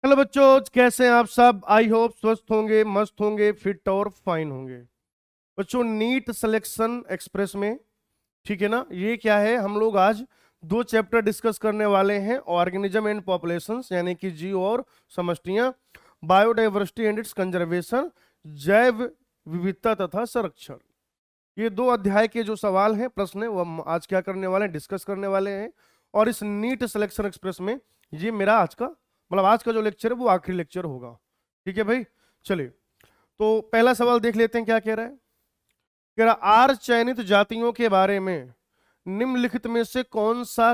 Hello बच्चों, कैसे हैं आप सब। आई होप स्वस्थ होंगे, मस्त होंगे, फिट और फाइन होंगे। बच्चों, नीट सिलेक्शन एक्सप्रेस में, ठीक है ना, ये क्या है, हम लोग आज दो चैप्टर डिस्कस करने वाले हैं। ऑर्गेनिज्म एंड पॉपुलेशंस यानी कि जीव और समष्टियां, बायोडाइवर्सिटी एंड इट्स कंजर्वेशन, जैव विविधता तथा संरक्षण। ये दो अध्याय के जो सवाल हैं, प्रश्न है, वो हम आज क्या करने वाले हैं, डिस्कस करने वाले हैं। और इस नीट सिलेक्शन एक्सप्रेस में ये मेरा आज का मतलब आज का जो लेक्चर है वो आखिरी लेक्चर होगा। ठीक है भाई, चलिए। तो पहला सवाल देख लेते हैं, क्या कह रहा है। कह रहा, आर चयनित जातियों के बारे में निम्नलिखित में से कौन सा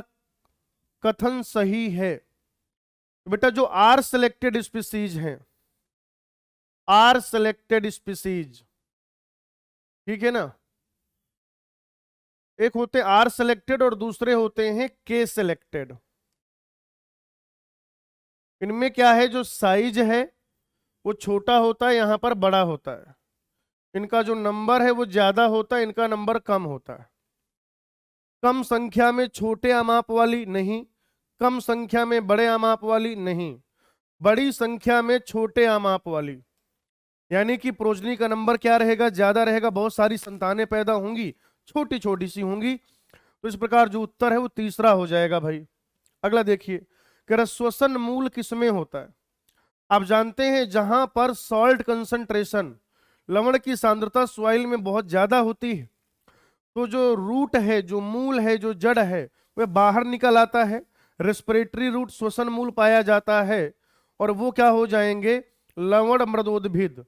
कथन सही है। तो बेटा, जो आर सिलेक्टेड स्पीसीज हैं, आर सिलेक्टेड स्पीसीज, ठीक है ना, एक होते आर सिलेक्टेड और दूसरे होते हैं के सिलेक्टेड। इनमें क्या है, जो साइज है वो छोटा होता है, यहां पर बड़ा होता है। इनका जो नंबर है वो ज्यादा होता है, इनका नंबर कम होता है। कम संख्या में छोटे अमाप वाली नहीं, कम संख्या में बड़े अमाप वाली नहीं, बड़ी संख्या में छोटे अमाप वाली। यानी कि प्रोजनी का नंबर क्या रहेगा, ज्यादा रहेगा, बहुत सारी संतानें पैदा होंगी, छोटी छोटी सी होंगी। तो इस प्रकार जो उत्तर है वो तीसरा हो जाएगा भाई। अगला देखिए, कह रहा श्वसन मूल किसमें होता है। आप जानते हैं जहां पर सॉल्ट कंसंट्रेशन, लवण की सांद्रता सॉइल में बहुत ज्यादा होती है, तो जो रूट है, जो मूल है, जो जड़ है, वह बाहर निकल आता है। रेस्पिरेटरी रूट श्वसन मूल पाया जाता है, और वो क्या हो जाएंगे, लवण मृदोद्भिद।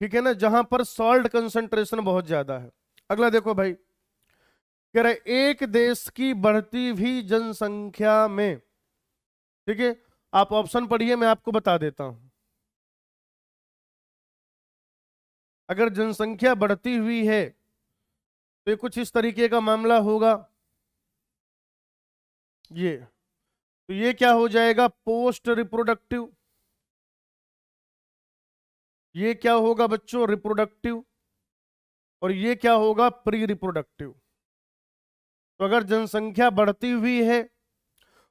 ठीक है ना, जहां पर सॉल्ट कंसंट्रेशन बहुत ज्यादा है। अगला देखो भाई, कह रहे एक देश की बढ़ती हुई जनसंख्या में, ठीक है, आप ऑप्शन पढ़िए, मैं आपको बता देता हूं। अगर जनसंख्या बढ़ती हुई है तो ये कुछ इस तरीके का मामला होगा। ये तो ये क्या हो जाएगा, पोस्ट रिप्रोडक्टिव। ये क्या होगा बच्चों, रिप्रोडक्टिव। और ये क्या होगा, प्री रिप्रोडक्टिव। तो अगर जनसंख्या बढ़ती हुई है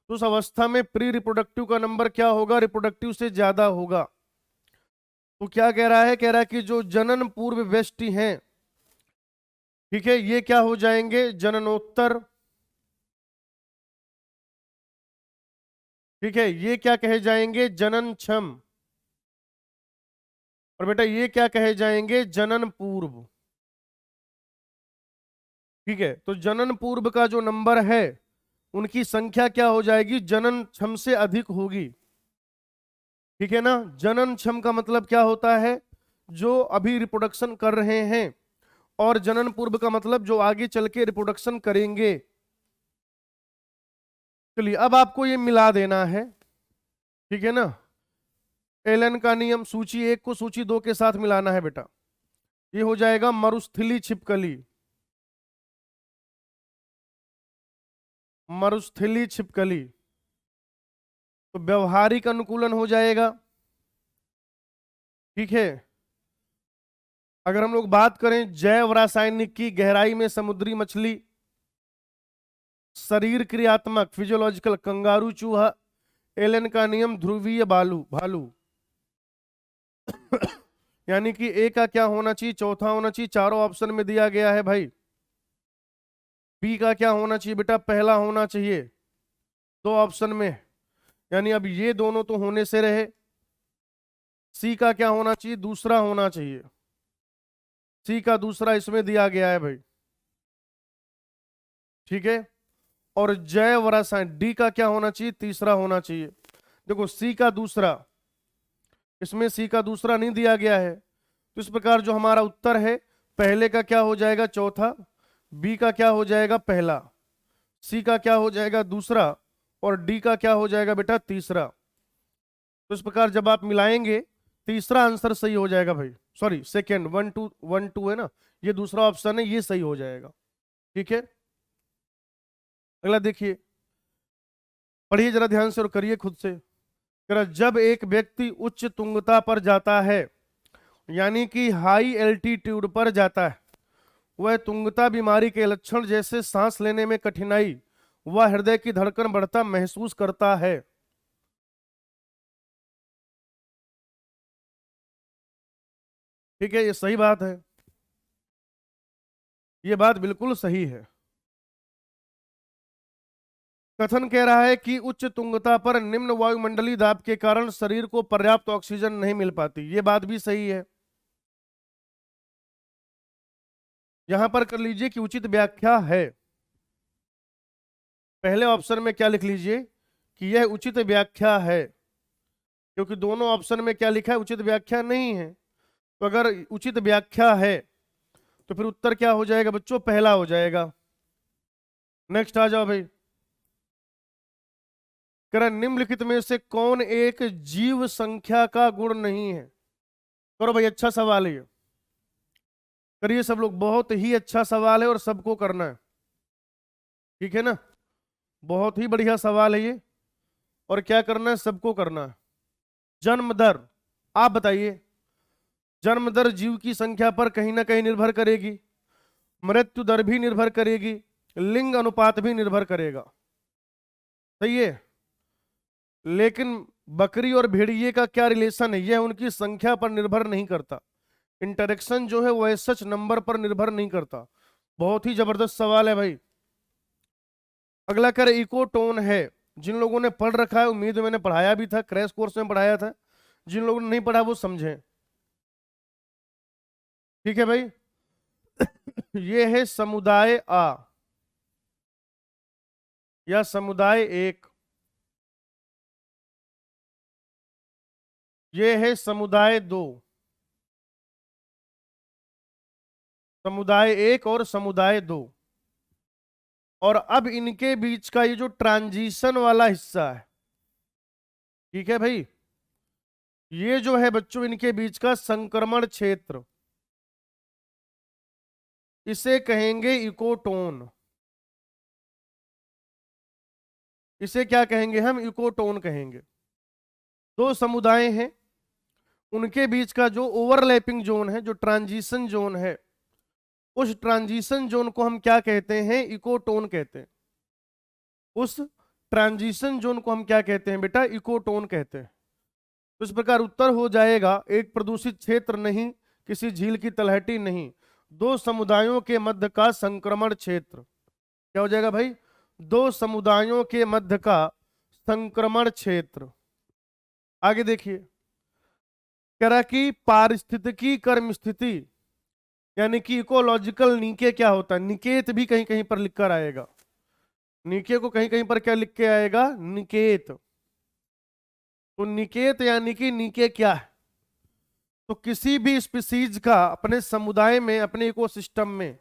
तो उस अवस्था में प्री रिप्रोडक्टिव का नंबर क्या होगा, रिप्रोडक्टिव से ज्यादा होगा। तो क्या कह रहा है, कह रहा है कि जो जनन पूर्व व्यष्टि हैं, ठीक है, ये क्या हो जाएंगे, जननोत्तर। ठीक है, ये क्या कहे जाएंगे, जनन क्षम। और बेटा ये क्या कहे जाएंगे, जनन पूर्व। ठीक है, तो जनन पूर्व का जो नंबर है, उनकी संख्या क्या हो जाएगी, जनन क्षम से अधिक होगी। ठीक है ना, जनन क्षम का मतलब क्या होता है, जो अभी रिप्रोडक्शन कर रहे हैं। और जनन पूर्व का मतलब जो आगे चल के रिप्रोडक्शन करेंगे। चलिए, अब आपको ये मिला देना है, ठीक है ना। एलन का नियम, सूची एक को सूची दो के साथ मिलाना है बेटा। ये हो जाएगा मरुस्थली छिपकली, मरुस्थली छिपकली। तो व्यवहारिक अनुकूलन हो जाएगा। ठीक है, अगर हम लोग बात करें जैव रासायनिक की, गहराई में समुद्री मछली, शरीर क्रियात्मक फिजियोलॉजिकल कंगारू चूहा, एलन का नियम ध्रुवीय भालू भालू। यानी कि ए का क्या होना चाहिए, चौथा होना चाहिए, चारों ऑप्शन में दिया गया है भाई। बी का क्या होना चाहिए बेटा, पहला होना चाहिए दो ऑप्शन में, यानी अब ये दोनों तो होने से रहे। सी का क्या होना चाहिए, दूसरा होना चाहिए। सी का दूसरा इसमें दिया गया है भाई। ठीक है, और जैव रसायन डी का क्या होना चाहिए, तीसरा होना चाहिए। देखो सी का दूसरा, इसमें सी का दूसरा नहीं दिया गया है, तो इस प्रकार जो हमारा उत्तर है, पहले का क्या हो जाएगा, चौथा, बी का क्या हो जाएगा, पहला, सी का क्या हो जाएगा, दूसरा, और डी का क्या हो जाएगा बेटा, तीसरा। तो इस प्रकार जब आप मिलाएंगे, तीसरा आंसर सही हो जाएगा भाई। सॉरी, सेकेंड, वन टू है ना, ये दूसरा ऑप्शन है, ये सही हो जाएगा। ठीक है, अगला देखिए, पढ़िए जरा ध्यान से और करिए खुद से। जब एक व्यक्ति उच्च तुंगता पर जाता है, यानी कि हाई एल्टीट्यूड पर जाता है, वह तुंगता बीमारी के लक्षण जैसे सांस लेने में कठिनाई व हृदय की धड़कन बढ़ता महसूस करता है। ठीक है, ये सही बात है, ये बात बिल्कुल सही है। कथन कह रहा है कि उच्च तुंगता पर निम्न वायुमंडलीय दाब के कारण शरीर को पर्याप्त ऑक्सीजन नहीं मिल पाती, ये बात भी सही है। यहां पर कर लीजिए कि उचित व्याख्या है। पहले ऑप्शन में क्या लिख लीजिए कि यह उचित व्याख्या है, क्योंकि दोनों ऑप्शन में क्या लिखा है, उचित व्याख्या नहीं है। तो अगर उचित व्याख्या है तो फिर उत्तर क्या हो जाएगा बच्चों, पहला हो जाएगा। नेक्स्ट आ जाओ भाई। कह निम्नलिखित में से कौन एक जीव संख्या का गुण नहीं है। करो भाई, अच्छा सवाल है ये, करिए सब लोग, बहुत ही अच्छा सवाल है और सबको करना है, ठीक है ना, बहुत ही बढ़िया सवाल है ये, और क्या करना है, सबको करना है। जन्म दर, आप बताइए, जन्म दर जीव की संख्या पर कहीं ना कहीं निर्भर करेगी, मृत्यु दर भी निर्भर करेगी, लिंग अनुपात भी निर्भर करेगा, सही है। लेकिन बकरी और भेड़िए का क्या रिलेशन है, यह उनकी संख्या पर निर्भर नहीं करता। इंटरेक्शन जो है वह सच नंबर पर निर्भर नहीं करता। बहुत ही जबरदस्त सवाल है भाई। अगला कर इकोटोन है, जिन लोगों ने पढ़ रखा है, उम्मीद मैंने पढ़ाया भी था, क्रैश कोर्स में पढ़ाया था, जिन लोगों ने नहीं पढ़ा वो समझें, ठीक है भाई। ये है समुदाय आ या समुदाय एक, ये है समुदाय दो, समुदाय एक और समुदाय दो। और अब इनके बीच का ये जो ट्रांजिशन वाला हिस्सा है, ठीक है भाई, ये जो है बच्चों इनके बीच का संक्रमण क्षेत्र, इसे कहेंगे इकोटोन। इसे क्या कहेंगे हम, इकोटोन कहेंगे। दो समुदाय हैं, उनके बीच का जो ओवरलैपिंग जोन है, जो ट्रांजिशन जोन है, उस ट्रांजिशन जोन को हम क्या कहते हैं, इकोटोन कहते हैं। उस ट्रांजिशन जोन को हम क्या कहते हैं बेटा, इकोटोन कहते हैं। तो इस प्रकार उत्तर हो जाएगा, एक प्रदूषित क्षेत्र नहीं, किसी झील की तलहटी नहीं, दो समुदायों के मध्य का संक्रमण क्षेत्र। क्या हो जाएगा भाई, दो समुदायों के मध्य का संक्रमण क्षेत्र। आगे देखिए, कह रहा कि पारिस्थितिकी कर्म स्थिति यानी कि इकोलॉजिकल नीके क्या होता है, निकेत भी कहीं कहीं पर लिखकर आएगा, नीके को कहीं कहीं पर क्या लिख के आएगा, निकेत। तो निकेत यानी कि नीके क्या है, तो किसी भी स्पीसीज का अपने समुदाय में, अपने इकोसिस्टम में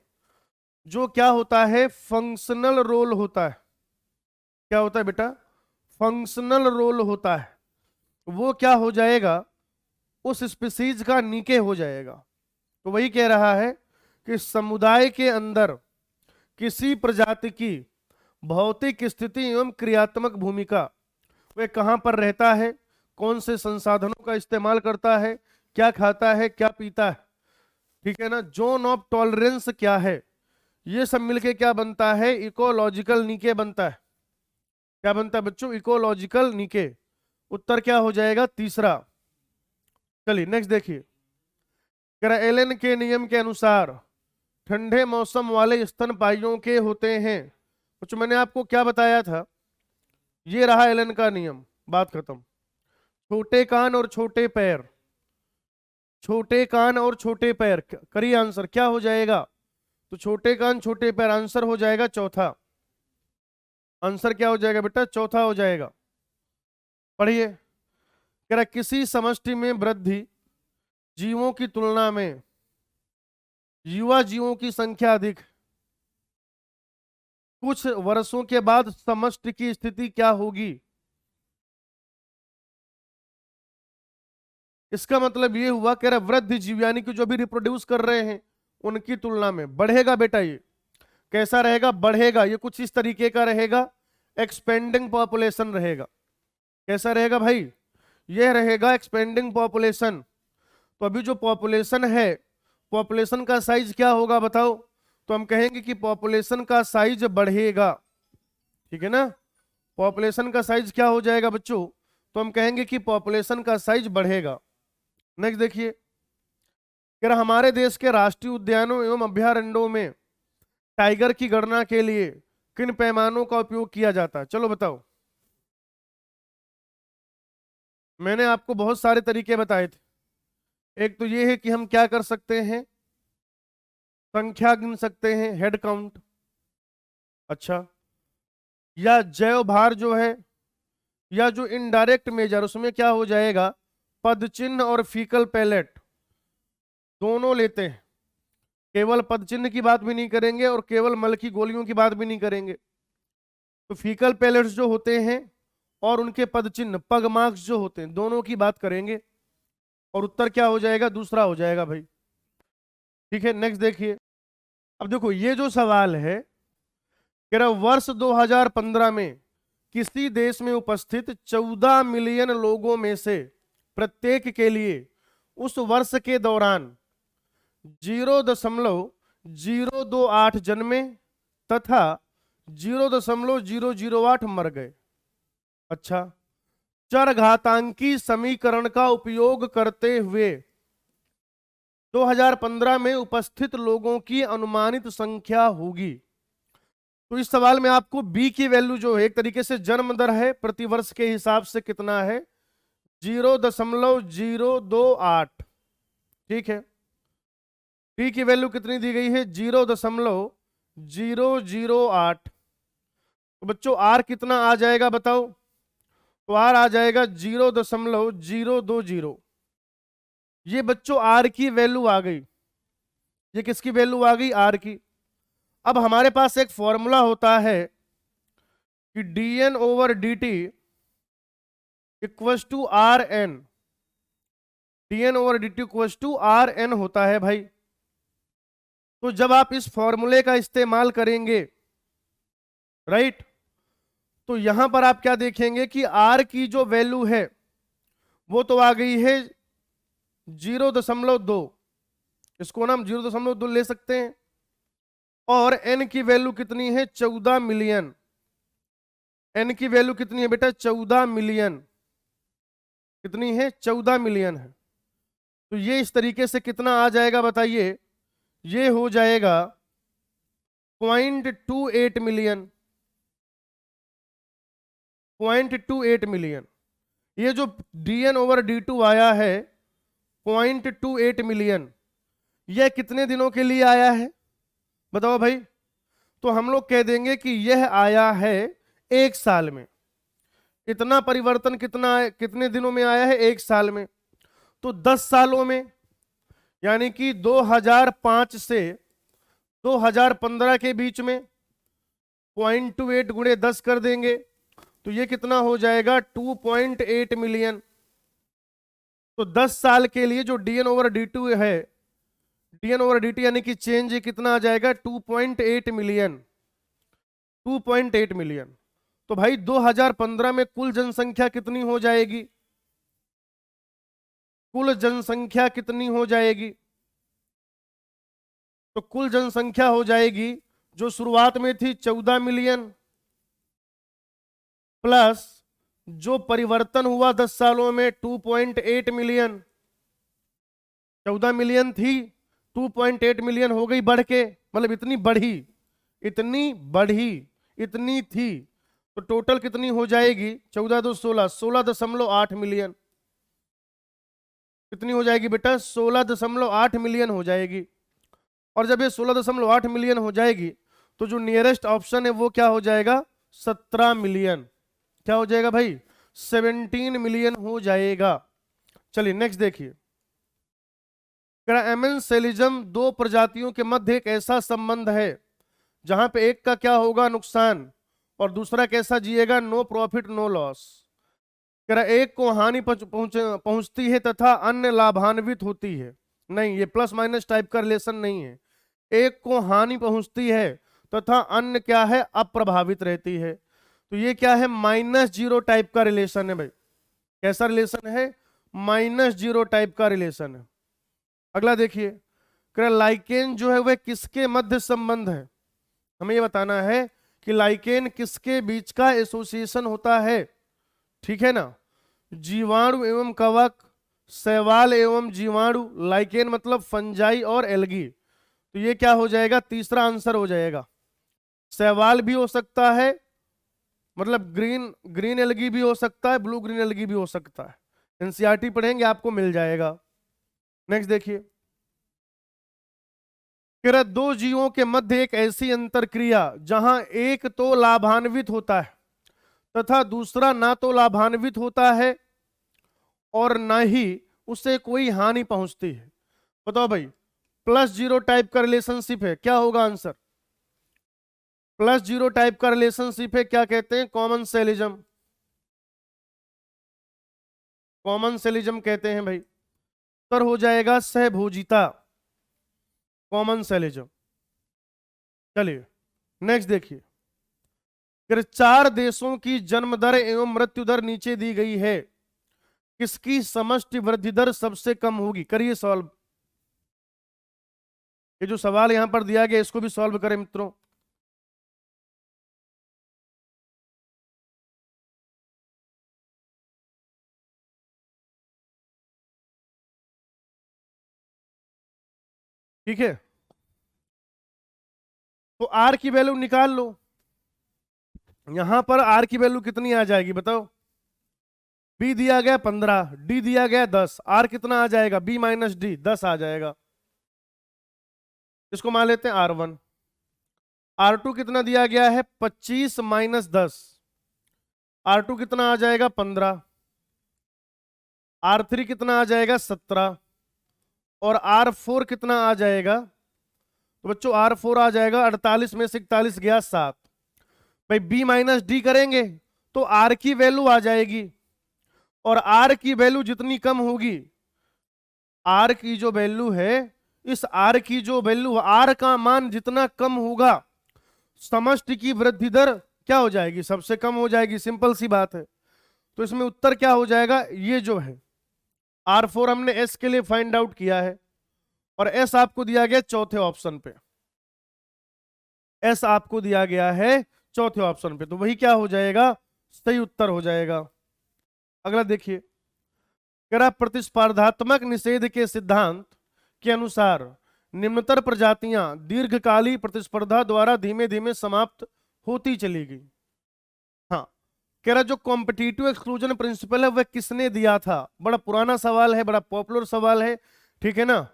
जो क्या होता है, फंक्शनल रोल होता है। क्या होता है बेटा, फंक्शनल रोल होता है, वो क्या हो जाएगा, उस स्पीसीज का नीके हो जाएगा। तो वही कह रहा है कि समुदाय के अंदर किसी प्रजाति की भौतिक स्थिति एवं क्रियात्मक भूमिका, वह कहां पर रहता है, कौन से संसाधनों का इस्तेमाल करता है, क्या खाता है, क्या पीता है, ठीक है ना, जोन ऑफ टॉलरेंस क्या है, ये सब मिलके क्या बनता है, इकोलॉजिकल नीके बनता है। क्या बनता है बच्चों, इकोलॉजिकल नीके। उत्तर क्या हो जाएगा, तीसरा। चलिए नेक्स्ट देखिए, एलन के नियम के अनुसार ठंडे मौसम वाले स्तनपाइयों के होते हैं। कुछ मैंने आपको क्या बताया था, ये रहा एलन का नियम, बात खत्म। छोटे कान और छोटे पैर, छोटे कान और छोटे पैर, करिए आंसर क्या हो जाएगा, तो छोटे कान छोटे पैर, आंसर हो जाएगा चौथा। आंसर क्या हो जाएगा बेटा, चौथा हो जाएगा। पढ़िए, कह रहा किसी समष्टि में वृद्धि जीवों की तुलना में युवा जीवों की संख्या अधिक, कुछ वर्षों के बाद समष्टि की स्थिति क्या होगी। इसका मतलब ये हुआ, कह रहा वृद्ध जीव यानी कि जो भी रिप्रोड्यूस कर रहे हैं उनकी तुलना में बढ़ेगा बेटा। ये कैसा रहेगा, बढ़ेगा, ये कुछ इस तरीके का रहेगा, एक्सपेंडिंग पॉपुलेशन रहेगा। कैसा रहेगा भाई, ये रहेगा एक्सपेंडिंग पॉपुलेशन। तो अभी जो पॉपुलेशन है, पॉपुलेशन का साइज क्या होगा बताओ, तो हम कहेंगे कि पॉपुलेशन का साइज बढ़ेगा, ठीक है ना, पॉपुलेशन का साइज क्या हो जाएगा बच्चों, तो हम कहेंगे कि पॉपुलेशन का साइज बढ़ेगा। नेक्स्ट देखिए, कह रहा हमारे देश के राष्ट्रीय उद्यानों एवं अभयारण्यों में टाइगर की गणना के लिए किन पैमानों का उपयोग किया जाता है? चलो बताओ। मैंने आपको बहुत सारे तरीके बताए थे। एक तो ये है कि हम क्या कर सकते हैं, संख्या गिन सकते हैं, हेड काउंट। अच्छा, या जैव भार जो है, या जो इनडायरेक्ट मेजर, उसमें क्या हो जाएगा, पद चिन्ह और फीकल पैलेट दोनों लेते हैं। केवल पद चिन्ह की बात भी नहीं करेंगे और केवल मल की गोलियों की बात भी नहीं करेंगे। तो फीकल पैलेट्स जो होते हैं और उनके पद चिन्ह पग मार्क्स जो होते हैं, दोनों की बात करेंगे और उत्तर क्या हो जाएगा, दूसरा हो जाएगा भाई। ठीक है, नेक्स्ट देखिए। अब देखो ये जो सवाल है, कह रहा वर्ष 2015 में किसी देश में उपस्थित 14 मिलियन लोगों में से प्रत्येक के लिए उस वर्ष के दौरान 0.028 जन्मे तथा 0.008 मर गए। अच्छा, चरघातांकी समीकरण का उपयोग करते हुए 2015 में उपस्थित लोगों की अनुमानित संख्या होगी। तो इस सवाल में आपको बी की वैल्यू जो है, एक तरीके से जन्म दर है, प्रतिवर्ष के हिसाब से कितना है, 0.028। ठीक है, टी की वैल्यू कितनी दी गई है, 0.008। तो बच्चों आर कितना आ जाएगा बताओ? तो आर आ जाएगा 0.020। ये बच्चों आर की वैल्यू आ गई। ये किसकी वैल्यू आ गई, आर की। अब हमारे पास एक फॉर्मूला होता है कि dn/dt equals to r n. dn/dt equals to r n होता है भाई। तो जब आप इस फॉर्मूले का इस्तेमाल करेंगे, राइट, तो यहां पर आप क्या देखेंगे कि आर की जो वैल्यू है वो तो आ गई है 0.2। इसको ना हम 0.2 ले सकते हैं। और एन की वैल्यू कितनी है, 14 मिलियन। एन की वैल्यू कितनी है बेटा, 14 मिलियन। कितनी है, 14 मिलियन है। तो ये इस तरीके से कितना आ जाएगा बताइए, ये हो जाएगा 0.28 मिलियन। 0.28 मिलियन। ये जो dn/d2 आया है 0.28 मिलियन, यह कितने दिनों के लिए आया है बताओ भाई? तो हम लोग कह देंगे कि यह आया है एक साल में। इतना परिवर्तन कितने दिनों में आया है, एक साल में। तो 10 सालों में, यानी कि 2005 से 2015 के बीच में 0.28 गुणे 10 कर देंगे तो ये कितना हो जाएगा, 2.8 मिलियन। तो 10 साल के लिए जो dn/d2 है, dn/dt यानी कि चेंज कितना आ जाएगा, 2.8 मिलियन। 2.8 मिलियन। तो भाई 2015 में कुल जनसंख्या कितनी हो जाएगी, कुल जनसंख्या कितनी हो जाएगी? तो कुल जनसंख्या हो जाएगी जो शुरुआत में थी 14 मिलियन प्लस जो परिवर्तन हुआ 10 सालों में 2.8 मिलियन। 14 मिलियन थी, 2.8 मिलियन हो गई बढ़ के, मतलब इतनी बढ़ी, इतनी बढ़ी, इतनी थी। तो टोटल कितनी हो जाएगी, 14 2 16, 16.8 मिलियन। कितनी हो जाएगी बेटा, 16.8 मिलियन हो जाएगी। और जब ये 16.8 मिलियन हो जाएगी तो जो नियरेस्ट ऑप्शन है वो क्या हो जाएगा, 17 मिलियन। क्या हो जाएगा भाई, 17 मिलियन हो जाएगा। चलिए नेक्स्ट देखिए। एमेंसेलिज्म दो प्रजातियों के मध्य एक ऐसा संबंध है जहां पे एक का क्या होगा, नुकसान, और दूसरा कैसा जिएगा, नो प्रॉफिट नो लॉस। एक को हानि पहुंचती है तथा अन्य लाभान्वित होती है। नहीं, ये प्लस माइनस टाइप का रिलेशन नहीं है। एक को हानि पहुंचती है तथा अन्य क्या है, अप्रभावित रहती है। तो ये क्या है, -0 टाइप का रिलेशन है भाई। कैसा रिलेशन है, -0 टाइप का रिलेशन है। अगला देखिए, लाइकेन जो है वह किसके मध्य संबंध है? हमें ये बताना है कि लाइकेन किसके बीच का एसोसिएशन होता है। ठीक है ना, जीवाणु एवं कवक, शैवाल एवं जीवाणु, लाइकेन मतलब फंजाई और एल्गी। तो ये क्या हो जाएगा, तीसरा आंसर हो जाएगा। शैवाल भी हो सकता है, मतलब ग्रीन ग्रीन एल्गी भी हो सकता है, ब्लू ग्रीन एल्गी भी हो सकता है। एनसीईआरटी पढ़ेंगे आपको मिल जाएगा। नेक्स्ट देखिए, कह रहा दो जीवों के मध्य एक ऐसी अंतरक्रिया जहां एक तो लाभान्वित होता है तथा दूसरा ना तो लाभान्वित होता है और ना ही उससे कोई हानि पहुंचती है। बताओ भाई, +0 टाइप का रिलेशनशिप है, क्या होगा आंसर? +0 टाइप का रिलेशनशिप है, क्या कहते हैं? कॉमन सेलिज्म। कॉमन सेलिज्म कहते हैं भाई। उत्तर हो जाएगा सहभोजिता, कॉमन सेलिज्म। चलिए नेक्स्ट देखिए, फिर 4 देशों की जन्म दर एवं मृत्यु दर नीचे दी गई है, किसकी समष्टि वृद्धि दर सबसे कम होगी? करिए सॉल्व। ये जो सवाल यहां पर दिया गया इसको भी सॉल्व करें मित्रों। ठीक है, तो आर की वैल्यू निकाल लो। यहां पर आर की वैल्यू कितनी आ जाएगी बताओ? बी दिया गया 15, डी दिया गया 10, आर कितना आ जाएगा? बी माइनस डी 10 आ जाएगा। इसको मान लेते हैं R1। R2 कितना दिया गया है? 25 माइनस 10, R2 कितना आ जाएगा? 15। R3 कितना आ जाएगा? 17। और R4 कितना आ जाएगा? तो बच्चों R4 आ जाएगा 48 में से 41 गया 7। भाई बी माइनस डी करेंगे तो आर की वैल्यू आ जाएगी, और आर की वैल्यू जितनी कम होगी, आर की जो वैल्यू है, इस आर की जो वैल्यू, आर का मान जितना कम होगा समष्टि की वृद्धि दर क्या हो जाएगी? सबसे कम हो जाएगी। सिंपल सी बात है। तो इसमें उत्तर क्या हो जाएगा? ये जो है R4 हमने S के लिए फाइंड आउट किया है, और S आपको दिया गया चौथे ऑप्शन पे। S आपको दिया गया है चौथे ऑप्शन पे, तो वही क्या हो जाएगा? सही उत्तर हो जाएगा। अगला देखिए, कह रहा प्रतिस्पर्धात्मक निषेध के सिद्धांत के अनुसार निम्नतर प्रजातियां दीर्घकालीन प्रतिस्पर्धा द्वारा धीमे धीमे समाप्त होती चली गई। हाँ, कह रहा जो कॉम्पिटिटिव एक्सक्लूजन प्रिंसिपल है वह किसने दिया था? बड़ा पुराना सवाल है, बड़ा पॉपुलर सवाल है, ठीक है ना।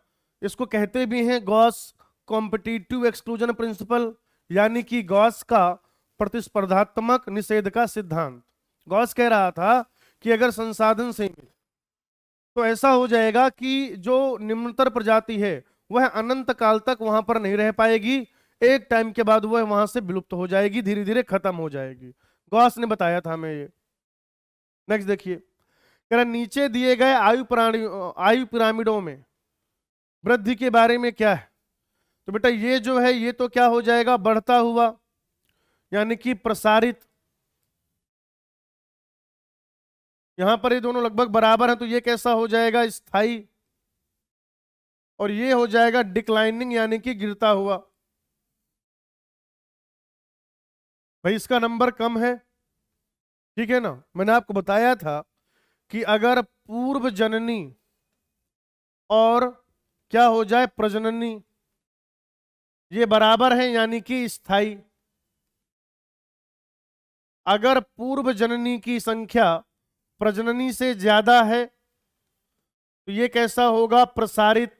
इसको कहते भी हैं गॉस कॉम्पिटिटिव एक्सक्लूजन प्रिंसिपल, यानी कि गॉस का प्रतिस्पर्धात्मक निषेध का सिद्धांत। गॉस कह रहा था कि अगर संसाधन सीमित, तो ऐसा हो जाएगा कि जो निम्नतर प्रजाति है वह अनंत काल तक वहां पर नहीं रह पाएगी, एक टाइम के बाद वह वहां से विलुप्त हो जाएगी, धीरे धीरे खत्म हो जाएगी। गॉस ने बताया था हमें ये। नेक्स्ट देखिए, कह रहा नीचे दिए गए आयु पिरामिडों में वृद्धि के बारे में क्या है? तो बेटा ये जो है ये तो क्या हो जाएगा? बढ़ता हुआ, यानी कि प्रसारित। यहां पर ये दोनों लगभग बराबर हैं, तो ये कैसा हो जाएगा? स्थाई। और ये हो जाएगा डिक्लाइनिंग, यानी कि गिरता हुआ। भाई इसका नंबर कम है, ठीक है ना। मैंने आपको बताया था कि अगर पूर्व जननी और क्या हो जाए? प्रजननी, ये बराबर है यानी कि स्थाई। अगर पूर्व जननी की संख्या प्रजननी से ज्यादा है तो ये कैसा होगा? प्रसारित।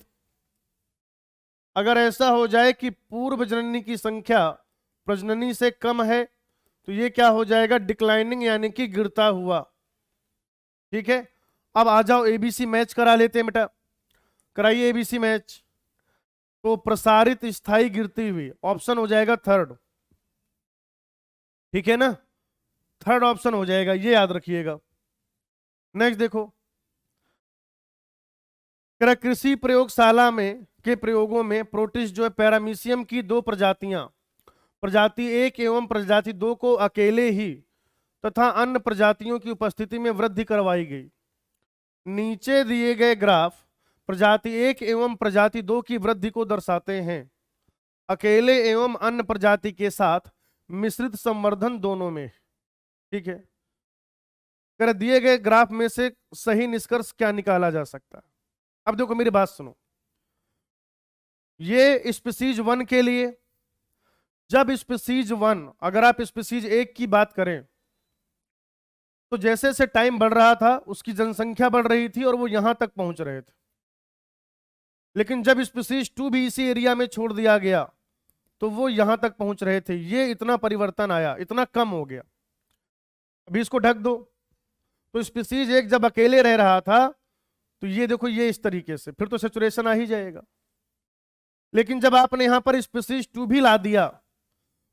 अगर ऐसा हो जाए कि पूर्व जननी की संख्या प्रजननी से कम है तो ये क्या हो जाएगा? डिक्लाइनिंग, यानी कि गिरता हुआ। ठीक है, अब आ जाओ एबीसी मैच करा लेते हैं बेटा, कराइए एबीसी मैच। तो प्रसारित, स्थाई, गिरती हुई, ऑप्शन हो जाएगा थर्ड। ठीक है ना, थर्ड ऑप्शन हो जाएगा, ये याद रखिएगा। नेक्स्ट देखो, कृषि प्रयोगशाला में के प्रयोगों में प्रोटिस्ट जो है पैरामीशियम की 2 प्रजातियां, प्रजाति 1 एवं प्रजाति 2 को अकेले ही तथा अन्य प्रजातियों की उपस्थिति में वृद्धि करवाई गई। नीचे दिए गए ग्राफ प्रजाति 1 एवं प्रजाति 2 की वृद्धि को दर्शाते हैं, अकेले एवं अन्य प्रजाति के साथ मिश्रित संवर्धन दोनों में। ठीक है, कर दिए गए ग्राफ में से सही निष्कर्ष क्या निकाला जा सकता है। अब देखो मेरी बात सुनो, ये स्पीसीज 1 के लिए, जब स्पीसीज 1, अगर आप स्पीसीज 1 की बात करें तो जैसे जैसे टाइम बढ़ रहा था उसकी जनसंख्या बढ़ रही थी और वो यहां तक पहुंच रहे थे। लेकिन जब स्पीसीज 2 भी इसी एरिया में छोड़ दिया गया तो वो यहां तक पहुंच रहे थे। ये इतना परिवर्तन आया, इतना कम हो गया। अभी इसको ढक दो, तो स्पीसीज 1 जब अकेले रह रहा था तो ये देखो, ये इस तरीके से, फिर तो सेचुरेशन आ ही जाएगा। लेकिन जब आपने यहां पर स्पीसीज 2 भी ला दिया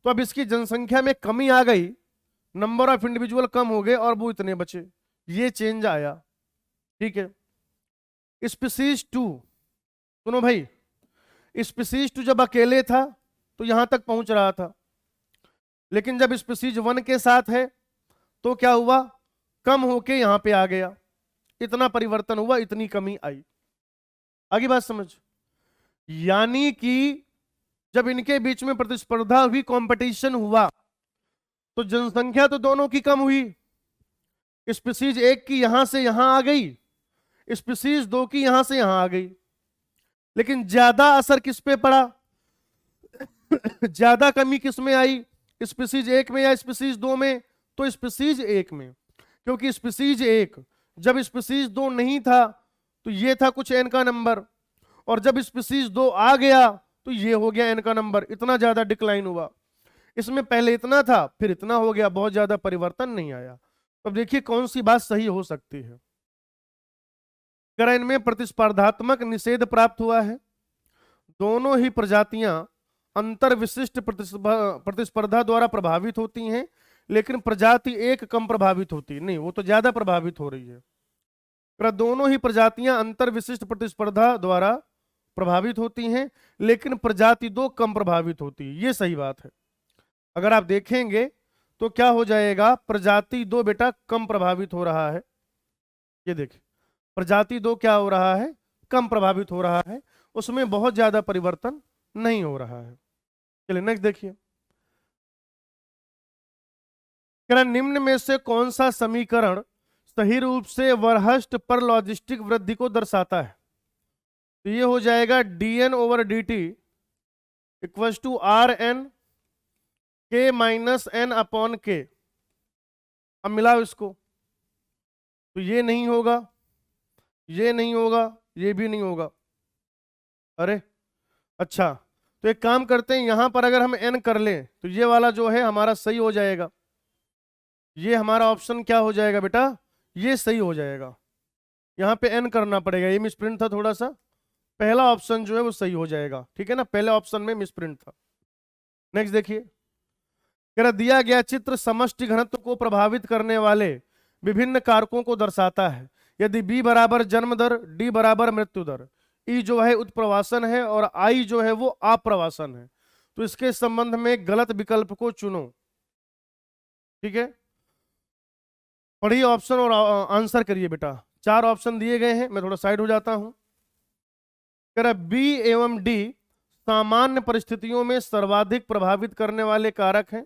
तो अब इसकी जनसंख्या में कमी आ गई, नंबर ऑफ इंडिविजुअल कम हो गए और वो इतने बचे। ये चेंज आया, ठीक है। स्पीसीज 2, सुनो भाई, स्पीसीज 2 जब अकेले था तो यहां तक पहुंच रहा था, लेकिन जब स्पीसीज 1 के साथ है तो क्या हुआ, कम होके यहां पे आ गया। इतना परिवर्तन हुआ, इतनी कमी आई। आगे बात समझ। यानी कि जब इनके बीच में प्रतिस्पर्धा हुई, कंपटीशन हुआ, तो जनसंख्या तो दोनों की कम हुई। स्पीसीज 1 की यहां से यहां आ गई, स्पीसीज 2 की यहां से यहां आ गई। लेकिन ज्यादा असर किस पे पड़ा, ज्यादा कमी किस में आई, स्पीसीज 1 में या स्पीसीज 2 में? तो स्पीसीज 1 में, क्योंकि स्पीसीज 1 जब स्पीसीज 2 नहीं था तो ये था कुछ n का नंबर, और जब स्पीसीज 2 आ गया तो ये हो गया n का नंबर। इतना ज्यादा डिक्लाइन हुआ। इसमें पहले इतना था फिर इतना हो गया, बहुत ज्यादा परिवर्तन नहीं आया। अब देखिए कौन सी बात सही हो सकती है। अगर इनमें प्रतिस्पर्धात्मक निषेध प्राप्त हुआ है, दोनों ही प्रजातियां अंतर विशिष्ट प्रतिस्पर्धा द्वारा प्रभावित होती हैं, लेकिन प्रजाति एक कम प्रभावित होती नहीं, वो तो ज्यादा प्रभावित हो रही है। दोनों ही प्रजातियां अंतर विशिष्ट प्रतिस्पर्धा द्वारा प्रभावित होती हैं, लेकिन प्रजाति 2 कम प्रभावित होती है। ये सही बात है। अगर आप देखेंगे तो क्या हो जाएगा, प्रजाति 2 बेटा कम प्रभावित हो रहा है। ये देखिए, प्रजाति 2 क्या हो रहा है, कम प्रभावित हो रहा है, उसमें बहुत ज्यादा परिवर्तन नहीं हो रहा है। चलिए नेक्स्ट देखिए। निम्न में से कौन सा समीकरण सही रूप से वरहस्ट पर लॉजिस्टिक वृद्धि को दर्शाता है? तो ये हो जाएगा dn/dt equals to rn k माइनस n अपॉन k। अब मिलाओ इसको, तो ये नहीं होगा, ये नहीं होगा, ये भी नहीं होगा। अरे अच्छा, तो एक काम करते हैं, यहां पर अगर हम n कर लें तो ये वाला जो है हमारा सही हो जाएगा। ये हमारा ऑप्शन क्या हो जाएगा बेटा, ये सही हो जाएगा। यहां पे n करना पड़ेगा, ये मिसप्रिंट था थोड़ा सा। पहला ऑप्शन जो है वो सही हो जाएगा, ठीक है ना, पहले ऑप्शन में मिसप्रिंट था। नेक्स्ट देखिए, दिया गया चित्र समष्टि घनत्व को प्रभावित करने वाले विभिन्न कारकों को दर्शाता है। यदि b बराबर जन्म दर, d बराबर मृत्यु दर, e जो है उत्प्रवासन है और i जो है वो आप्रवासन है, तो इसके संबंध में गलत विकल्प को चुनो। ठीक है, पढ़िए ऑप्शन और आंसर करिए बेटा। 4 ऑप्शन दिए गए हैं, मैं थोड़ा साइड हो जाता हूं। B एवं D सामान्य परिस्थितियों में सर्वाधिक प्रभावित करने वाले कारक हैं,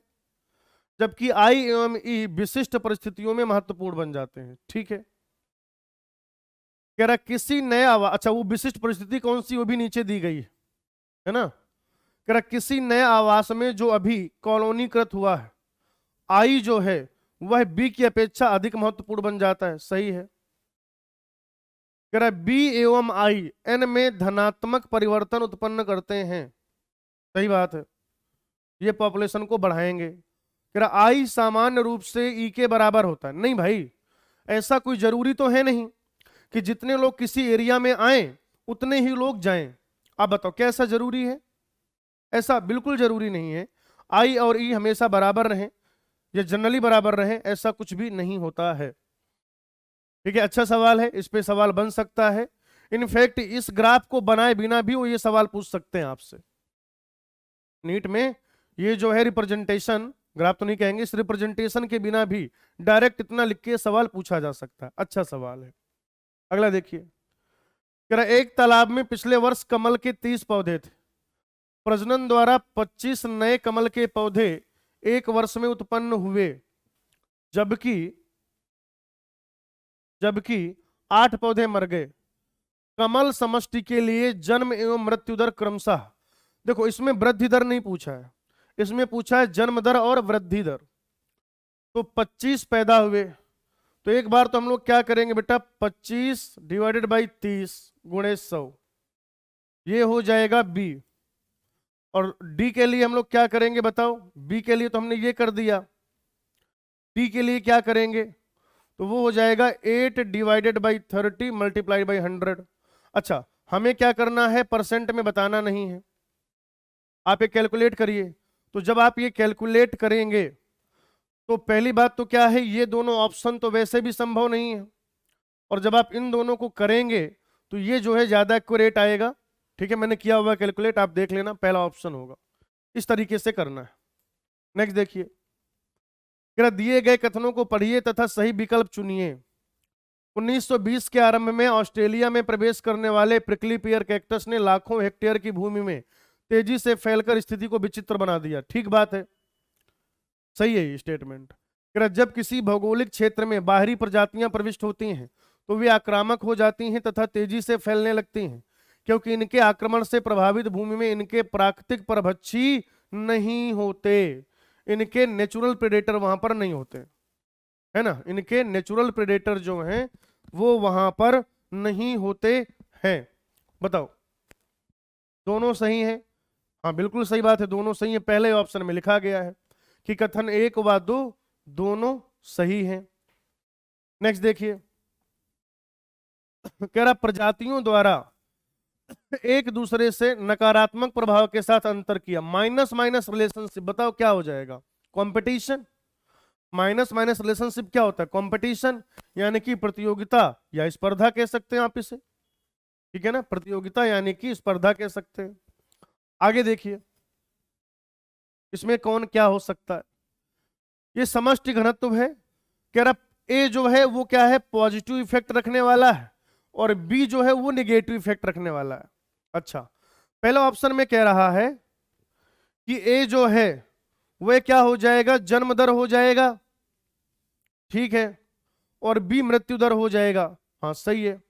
जबकि I एवं E विशिष्ट परिस्थितियों में महत्वपूर्ण बन जाते हैं। ठीक है, किसी नए आवास, अच्छा वो विशिष्ट परिस्थिति कौन सी, वो भी नीचे दी गई है ना। किसी नए आवास में जो अभी कॉलोनीकृत हुआ है, I जो है वह B की अपेक्षा अधिक महत्वपूर्ण बन जाता है। सही है। B एवं I N में धनात्मक परिवर्तन उत्पन्न करते हैं। सही बात है, ये पॉपुलेशन को बढ़ाएंगे। I सामान्य रूप से E के बराबर होता है। नहीं भाई, ऐसा कोई जरूरी तो है नहीं कि जितने लोग किसी एरिया में आए उतने ही लोग जाएं। आप बताओ क्या ऐसा जरूरी है? ऐसा बिल्कुल जरूरी नहीं है। I और E हमेशा बराबर रहें या जनरली बराबर रहें, ऐसा कुछ भी नहीं होता है। ठीक है, अच्छा सवाल है, इस पे सवाल बन सकता है। इनफैक्ट इस ग्राफ को बनाए बिना भी वो ये सवाल पूछ सकते हैं आपसे नीट में। ये जो है रिप्रेजेंटेशन, ग्राफ तो नहीं कहेंगे, इस रिप्रेजेंटेशन के बिना भी डायरेक्ट इतना लिख के सवाल पूछा जा सकता है। अच्छा सवाल है। अगला देखिए, एक तालाब में पिछले वर्ष कमल के 30 पौधे थे। प्रजनन द्वारा 25 नए कमल के पौधे एक वर्ष में उत्पन्न हुए, जबकि जबकि 8 पौधे मर गए। कमल समष्टि के लिए जन्म एवं मृत्यु दर क्रमशः, देखो इसमें वृद्धि दर नहीं पूछा है, इसमें पूछा है जन्म दर और वृद्धि दर। तो 25 पैदा हुए, तो एक बार तो हम लोग क्या करेंगे बेटा, 25 डिवाइडेड बाई 30 गुणे 100, ये हो जाएगा बी। और डी के लिए हम लोग क्या करेंगे बताओ, बी के लिए तो हमने ये कर दिया, डी के लिए क्या करेंगे, तो वो हो जाएगा 8 डिवाइडेड बाई 30 मल्टीप्लाइड बाई 100। अच्छा, हमें क्या करना है, परसेंट में बताना नहीं है, आप ये कैलकुलेट करिए। तो जब आप ये कैलकुलेट करेंगे तो पहली बात तो क्या है, ये दोनों ऑप्शन तो वैसे भी संभव नहीं है, और जब आप इन दोनों को करेंगे तो ये जो है ज्यादा एक्यूरेट आएगा। ठीक है, मैंने किया हुआ कैलकुलेट, आप देख लेना, पहला ऑप्शन होगा। इस तरीके से करना है। नेक्स्ट देखिए, दिए गए कथनों को पढ़िए तथा सही विकल्प चुनिए। 1920 के आरंभ में ऑस्ट्रेलिया में प्रवेश करने वाले प्रिकली पियर कैक्टस ने लाखों हेक्टेयर की भूमि में तेजी से फैलकर स्थिति को विचित्र बना दिया। ठीक बात है, सही है ये स्टेटमेंट। जब किसी भौगोलिक क्षेत्र में बाहरी प्रजातियां प्रविष्ट होती हैं तो वे आक्रामक हो जाती हैं तथा तेजी से फैलने लगती हैं, क्योंकि इनके आक्रमण से प्रभावित भूमि में इनके प्राकृतिक परभक्षी नहीं होते, इनके नेचुरल प्रेडेटर वहां पर नहीं होते, है ना, इनके नेचुरल प्रेडेटर जो हैं वो वहां पर नहीं होते हैं। बताओ, दोनों सही हैं? हाँ बिल्कुल सही बात है, दोनों सही है, पहले ऑप्शन में लिखा गया है कि कथन 1 व 2 दोनों सही हैं। नेक्स्ट देखिए, कह रहा प्रजातियों द्वारा एक दूसरे से नकारात्मक प्रभाव के साथ अंतर किया, माइनस माइनस रिलेशनशिप, बताओ क्या हो जाएगा, कंपटीशन। माइनस माइनस रिलेशनशिप क्या होता है, कंपटीशन, यानी कि प्रतियोगिता या स्पर्धा कह सकते हैं आप इसे, ठीक है ना, प्रतियोगिता यानी कि स्पर्धा कह सकते हैं। आगे देखिए, इसमें कौन क्या हो सकता है, ये समष्टि घनत्व है। कह रहा ए जो है वो क्या है, पॉजिटिव इफेक्ट रखने वाला है, और बी जो है वो निगेटिव इफेक्ट रखने वाला है। अच्छा, पहला ऑप्शन में कह रहा है कि ए जो है वह क्या हो जाएगा, जन्म दर हो जाएगा, ठीक है, और बी मृत्यु दर हो जाएगा। हाँ सही है।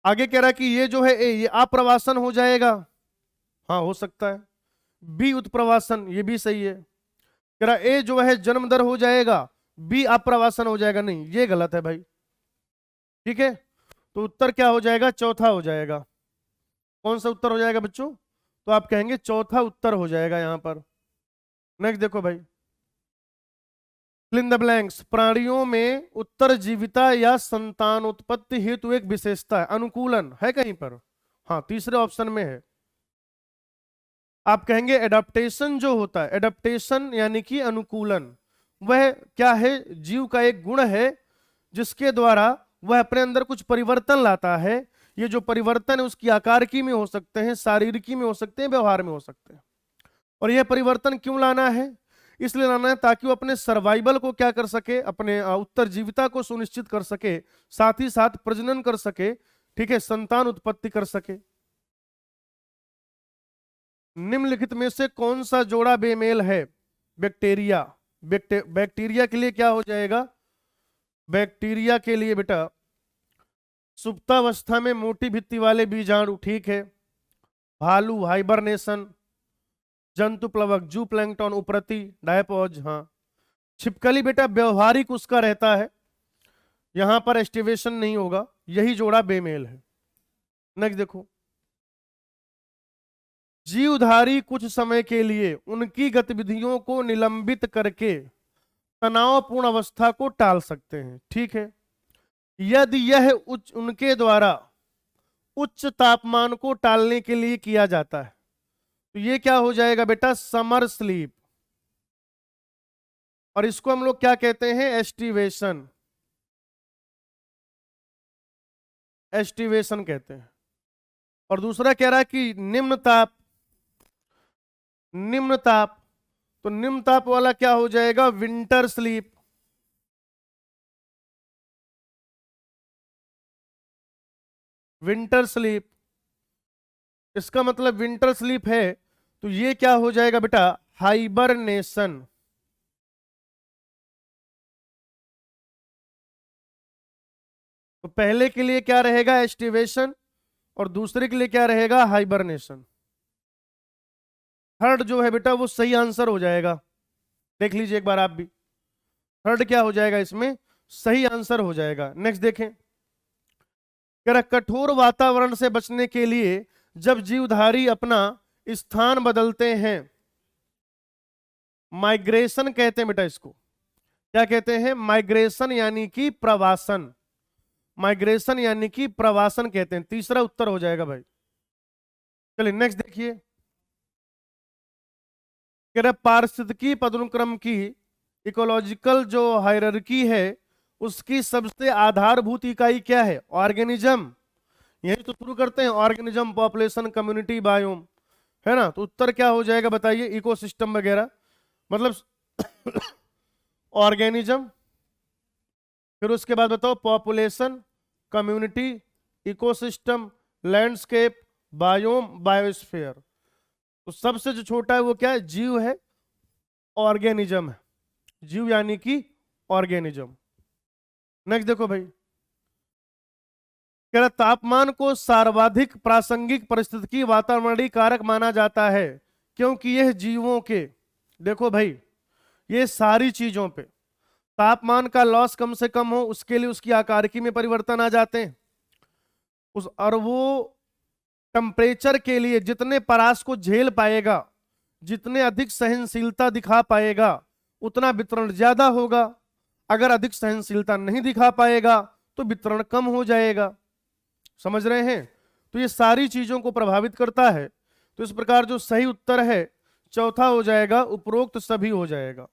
आगे कह रहा है कि ये जो है ए, ये अप्रवासन हो जाएगा, हाँ हो सकता है। बी उत्प्रवासन, ये भी सही है। कह रहा ए जो है जन्म दर हो जाएगा, बी अप्रवासन हो जाएगा, नहीं ये गलत है भाई, ठीक है। तो उत्तर क्या हो जाएगा, चौथा हो जाएगा। कौन सा उत्तर हो जाएगा बच्चों, तो आप कहेंगे चौथा उत्तर हो जाएगा यहां पर। नेक्स्ट देखो भाई, फिल इन द ब्लैंक्स, प्राणियों में उत्तरजीविता या संतानोत्पत्ति हेतु एक विशेषता है, अनुकूलन है कहीं पर, हाँ तीसरे ऑप्शन में है। आप कहेंगे एडाप्टेशन जो होता है, एडाप्टेशन यानी कि अनुकूलन, वह क्या है, जीव का एक गुण है जिसके द्वारा वह अपने अंदर कुछ परिवर्तन लाता है। ये जो परिवर्तन है उसकी आकारिकी में हो सकते हैं, शारीरिकी में हो सकते हैं, व्यवहार में हो सकते हैं। और यह परिवर्तन क्यों लाना है, इसलिए लाना है ताकि वो अपने सर्वाइवल को क्या कर सके, अपने उत्तरजीविता को सुनिश्चित कर सके, साथ ही साथ प्रजनन कर सके, ठीक है, संतान उत्पत्ति कर सके। निम्नलिखित में से कौन सा जोड़ा बेमेल है, बैक्टीरिया, बैक्टीरिया के लिए क्या हो जाएगा, बैक्टीरिया के लिए बेटा सुप्तावस्था में मोटी भित्ति वाले बीजाणु, ठीक है, भालू हाइबरनेशन, जंतु प्लवक जू प्लैंकटन उपरति डायपोज, हाँ। छिपकली बेटा व्यवहारिक उसका रहता है, यहां पर एस्टिवेशन नहीं होगा, यही जोड़ा बेमेल है। नेक्स्ट देखो, जीवधारी कुछ समय के लिए उनकी गतिविधियों को निलंबित करके तनावपूर्ण अवस्था को टाल सकते हैं, ठीक है, यदि यह उनके द्वारा उच्च तापमान को टालने के लिए किया जाता है, तो ये क्या हो जाएगा बेटा, समर स्लीप, और इसको हम लोग क्या कहते हैं, एस्टिवेशन, एस्टिवेशन कहते हैं। और दूसरा कह रहा है कि निम्न ताप, निम्न ताप, तो निम्न ताप वाला क्या हो जाएगा, विंटर स्लीप, विंटर स्लीप, इसका मतलब विंटर स्लीप है, तो ये क्या हो जाएगा बेटा, हाइबरनेशन, तो पहले के लिए क्या रहेगा, एस्टिवेशन, और दूसरे के लिए क्या रहेगा, हाइबरनेशन। थर्ड जो है बेटा वो सही आंसर हो जाएगा, देख लीजिए एक बार आप भी, थर्ड क्या हो जाएगा इसमें, सही आंसर हो जाएगा। नेक्स्ट देखें, कह रहा कठोर वातावरण से बचने के लिए जब जीवधारी अपना स्थान बदलते हैं, माइग्रेशन कहते हैं बेटा इसको, क्या कहते हैं, माइग्रेशन यानी कि प्रवासन, माइग्रेशन यानी कि प्रवासन कहते हैं। तीसरा उत्तर हो जाएगा भाई। चलिए नेक्स्ट देखिए, कह रहा पारिस्थितिकी पदानुक्रम की, इकोलॉजिकल जो हायरार्की है उसकी सबसे आधारभूत इकाई क्या है, ऑर्गेनिज्म। यही तो शुरू करते हैं, ऑर्गेनिज्म, पॉपुलेशन, कम्युनिटी, बायोम, है ना। तो उत्तर क्या हो जाएगा बताइए, इकोसिस्टम वगैरह, मतलब ऑर्गेनिज्म, फिर उसके बाद बताओ population, community, ecosystem, landscape, biome, biosphere. तो सबसे जो छोटा है वो क्या है, जीव है, ऑर्गेनिज्म है, जीव यानी कि ऑर्गेनिज्म। नेक्स्ट देखो भाई, कह रहा तापमान को सर्वाधिक प्रासंगिक पारिस्थितिकी वातावरणीय कारक माना जाता है क्योंकि यह जीवों के, देखो भाई ये सारी चीजों पे तापमान का लॉस कम से कम हो उसके लिए उसकी आकारिकी में परिवर्तन आ जाते हैं उस, और वो टेम्परेचर के लिए जितने परास को झेल पाएगा, जितने अधिक सहनशीलता दिखा पाएगा उतना वितरण ज्यादा होगा, अगर अधिक सहनशीलता नहीं दिखा पाएगा तो वितरण कम हो जाएगा। समझ रहे हैं, तो ये सारी चीजों को प्रभावित करता है। तो इस प्रकार जो सही उत्तर है चौथा हो जाएगा, उपरोक्त सभी हो जाएगा।